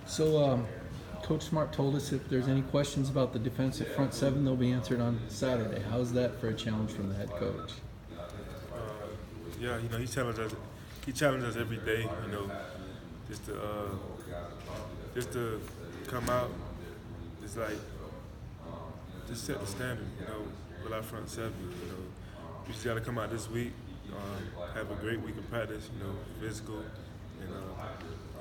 So, Coach Smart told us if there's any questions about the defensive front seven, they'll be answered on Saturday. How's that for a challenge from the head coach? Yeah, he challenged us. He challenged us every day. Just to come out, just set the standard. With our front seven. We just got to come out this week, have a great week of practice. Physical,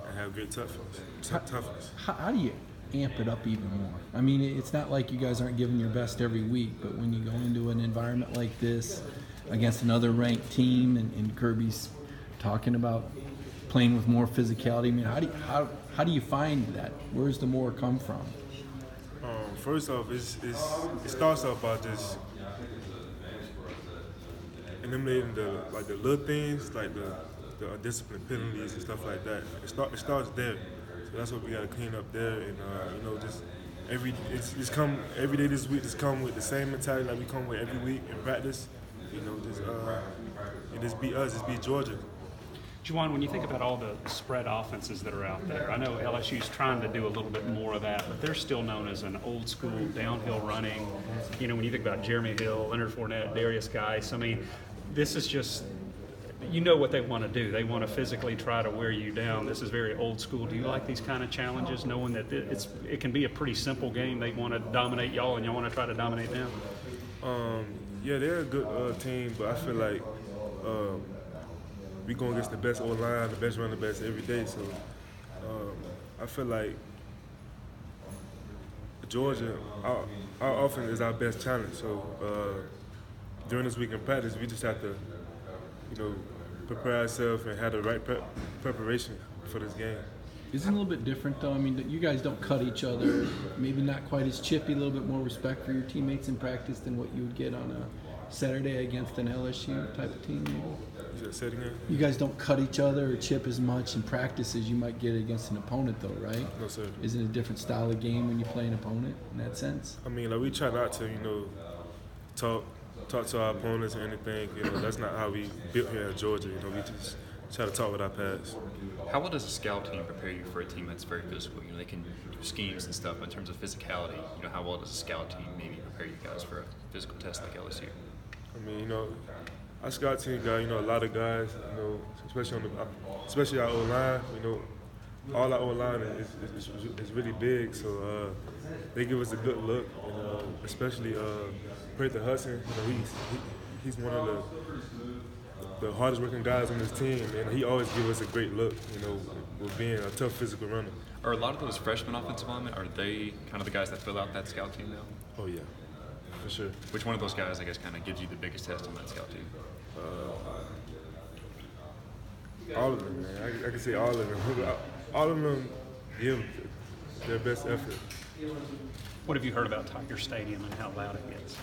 and have great toughness. How do you amp it up even more? I mean, it's not like you guys aren't giving your best every week, but when you go into an environment like this against another ranked team, and Kirby's talking about playing with more physicality, I mean, how do you find that? Where's the more come from? First off, it starts off by just eliminating the little things, like the undisciplined penalties and stuff like that. It starts there. So that's what we got to clean up there, and just every day this week. Just come with the same mentality like we come with every week in practice. Just beat us, just beat Georgia. Juwan, when you think about all the spread offenses that are out there, I know LSU's trying to do a little bit more of that, but they're still known as an old school downhill running. When you think about Jeremy Hill, Leonard Fournette, Darius Geis, I mean, this is just, what they want to do. They want to physically try to wear you down. This is very old school. Do you like these kind of challenges, knowing that it can be a pretty simple game? They want to dominate y'all, and y'all want to try to dominate them? Yeah, they're a good team, but I feel like we going against the best O-line, the best running backs every day. So I feel like Georgia, our offense is our best challenge. So during this week in practice, we just have to, prepare ourselves and have the right preparation for this game. Isn't it a little bit different, though? I mean, you guys don't cut each other, maybe not quite as chippy, a little bit more respect for your teammates in practice than what you would get on a Saturday against an LSU type of team, maybe? Say it again? You guys don't cut each other or chip as much in practice as you might get against an opponent, though, right? No, sir. Isn't it a different style of game when you play an opponent in that sense? I mean, we try not to, talk to our opponents or anything. That's not how we built here at Georgia. We just try to talk with our pads. How well does a scout team prepare you for a team that's very physical? They can do schemes and stuff, but in terms of physicality, how well does a scout team maybe prepare you guys for a physical test like LSU? I mean, our scout team got, a lot of guys, especially our O-line, all our O-line is really big, so they give us a good look, especially Prather Hudson. He's one of the hardest working guys on this team, and he always gives us a great look, with being a tough physical runner. Are a lot of those freshman offensive linemen, are they kind of the guys that fill out that scout team now? Oh yeah, for sure. Which one of those guys, I guess, kind of gives you the biggest test on that scout team? All of them, man. I can say all of them. All of them give their best effort. What have you heard about Tiger Stadium and how loud it gets?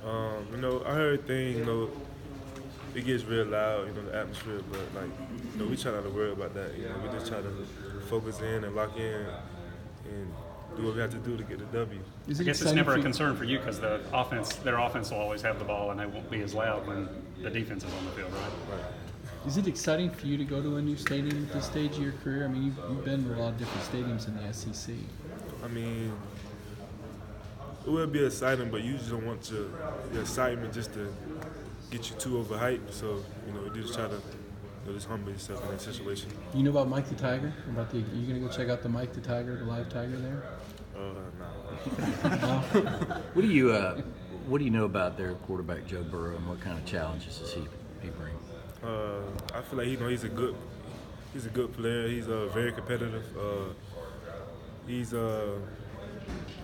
I heard things, it gets real loud, the atmosphere, but we try not to worry about that. We just try to focus in and lock in and do what we have to do to get the W. I guess it's never a concern for you because their offense will always have the ball and they won't be as loud when the defense is on the field, right? Right. Is it exciting for you to go to a new stadium at this stage of your career? I mean, you've been to a lot of different stadiums in the SEC. I mean, it will be exciting, but you just don't want the excitement just to get you too overhyped. So, you just try to just humble yourself in that situation. You know about Mike the Tiger? Are you going to go check out the Mike the Tiger, the live Tiger there? No. What do you know about their quarterback Joe Burrow, and what kind of challenges does he bring? I feel like he's a good player. He's very competitive. He's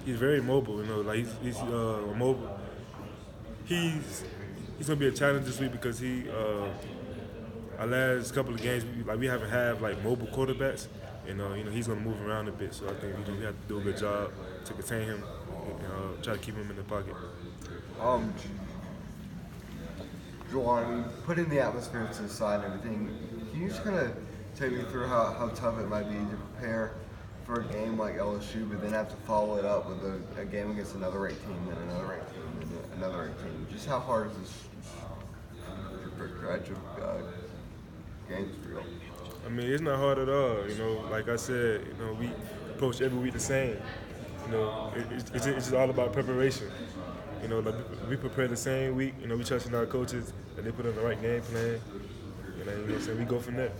very mobile. He's mobile. He's gonna be a challenge this week because our last couple of games we haven't had mobile quarterbacks, and he's gonna move around a bit. So I think we have to do a good job to contain him and try to keep him in the pocket. Juwan, putting the atmosphere to the side and everything, can you just kind of take me through how tough it might be to prepare for a game like LSU, but then have to follow it up with a game against another ranked team, and another ranked team, and another ranked team? Just how hard is this stretch of games for you? I mean, it's not hard at all. You know, like I said, you know, we approach every week the same. You know, it's just all about preparation. You know, like we prepare the same week. You know, we trust in our coaches that they put in the right game plan. You know what I'm saying? We go from there.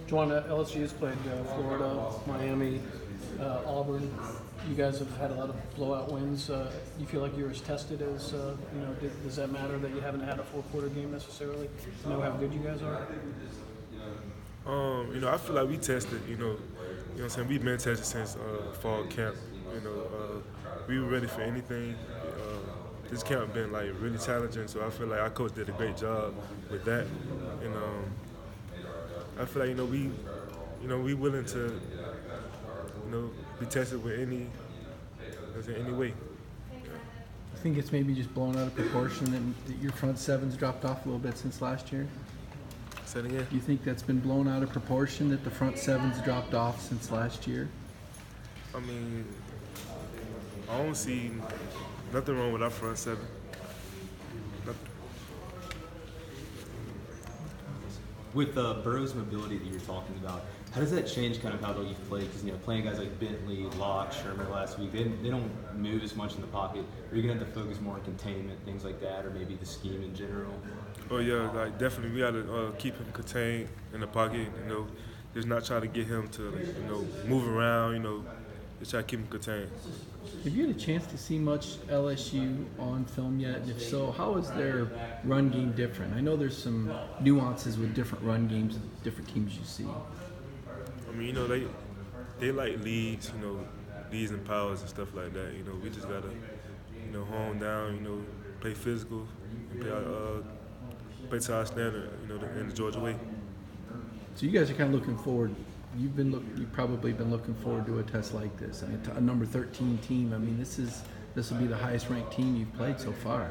Juwan, LSU's played Florida, Miami, Auburn. You guys have had a lot of blowout wins. You feel like you're as tested as, does that matter that you haven't had a four-quarter game necessarily to know how good you guys are? You know, I feel like we tested, you know what I'm saying? We've been tested since fall camp. You know, we were ready for anything. This camp been like really challenging, so I feel like our coach did a great job with that. And I feel like, we willing to, be tested with any way. I think it's maybe just blown out of proportion that your front seven's dropped off a little bit since last year. Say it again? Do you think that's been blown out of proportion that the front seven's dropped off since last year? I mean, I don't see nothing wrong with our front seven. Nothing. With Burrow's mobility that you were talking about, how does that change kind of how you've played? Because playing guys like Bentley, Locke, Sherman last week, they don't move as much in the pocket. Are you going to have to focus more on containment, things like that, or maybe the scheme in general? Oh yeah, like definitely we got to keep him contained in the pocket. Just not try to get him to move around. Just try to keep him contained. Have you had a chance to see much LSU on film yet? And if so, how is their run game different? I know there's some nuances with different run games and different teams you see. I mean, they like leads, leads and powers and stuff like that. We just gotta, hone down, play physical, and play to our standard, in the Georgia way. So you guys are kind of looking forward. You've probably been looking forward to a test like this. I mean, a number 13 team. I mean, this will be the highest ranked team you've played so far.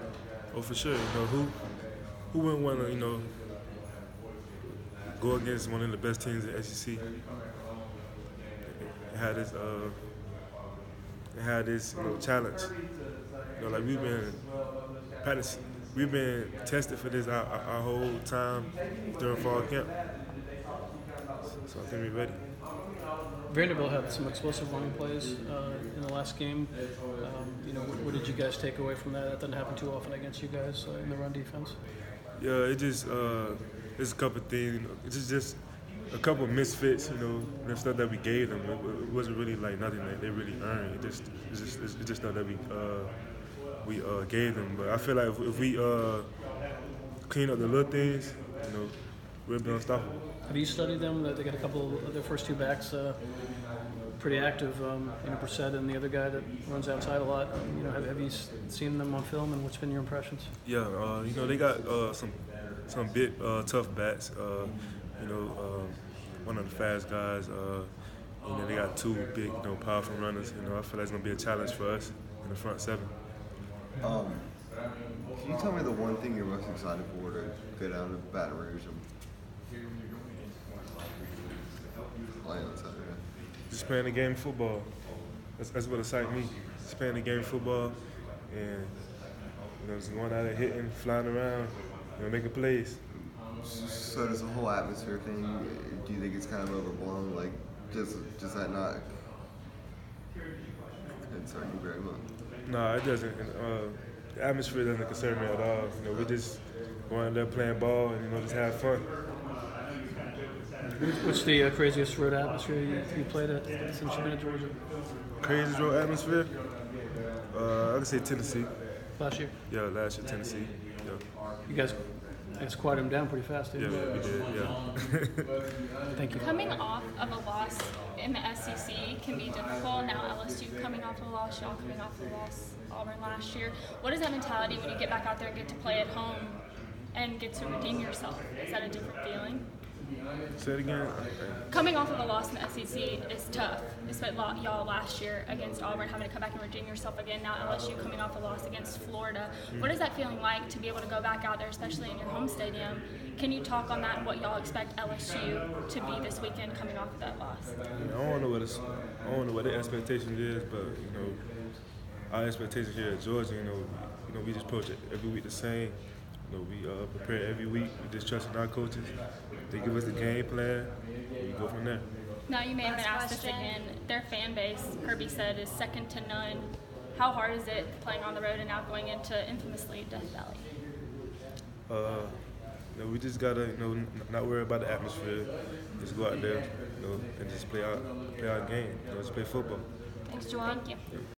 Oh, for sure. Who wouldn't want to, go against one of the best teams in the SEC? It had this challenge. Like we've been practicing, we've been tested for this our whole time during fall camp. So I think we're ready. Vanderbilt had some explosive running plays in the last game. What did you guys take away from that? That doesn't happen too often against you guys in the run defense. Yeah, it's a couple of things. It's just a couple of misfits, the stuff that we gave them. It wasn't really like nothing that they really earned. It's just stuff that we gave them. But I feel like if we clean up the little things, we'll be unstoppable. Have you studied them? They got a couple of their first two backs pretty active. Brissett and the other guy that runs outside a lot. Have you seen them on film, and what's been your impressions? Yeah, they got some big tough bats. One of the fast guys. They got two big, powerful runners. I feel like it's gonna be a challenge for us in the front seven. Can you tell me the one thing you're most excited for to go down to Baton Rouge and play on Saturday? Just playing the game of football. That's what excites me. Just playing the game of football and just going out there hitting, flying around, making plays. So does the whole atmosphere thing, do you think it's kind of overblown? Like, does that not concern you very much? No, it doesn't. The atmosphere doesn't concern me at all. We just go out there playing ball and just have fun. What's the craziest road atmosphere you played at since you've been in Georgia? Craziest road atmosphere? I would say Tennessee. Last year? Yeah, last year Tennessee. Yeah. You guys quieted them down pretty fast, didn't you? Yeah, we did. Yeah. Thank you. Coming off of a loss in the SEC can be difficult. Now LSU coming off of a loss, y'all coming off of a loss, Auburn last year. What is that mentality when you get back out there and get to play at home and get to redeem yourself? Is that a different feeling? Say it again. Coming off of a loss in the SEC is tough. Especially y'all last year against Auburn, having to come back and redeem yourself again. Now LSU coming off a loss against Florida. What is that feeling like to be able to go back out there, especially in your home stadium? Can you talk on that and what y'all expect LSU to be this weekend coming off of that loss? Yeah, I don't know what the expectation is, but our expectation here at Georgia, we just approach it every week the same. We prepare every week. We just trust in our coaches. They give us the game plan, and we go from there. Now, you may have been asked this again. Their fan base, Kirby said, is second to none. How hard is it playing on the road and now going into infamously Death Valley? We just gotta, not worry about the atmosphere. Just go out there, and just play our game. Just play football. Thanks, Juwan. Thank you.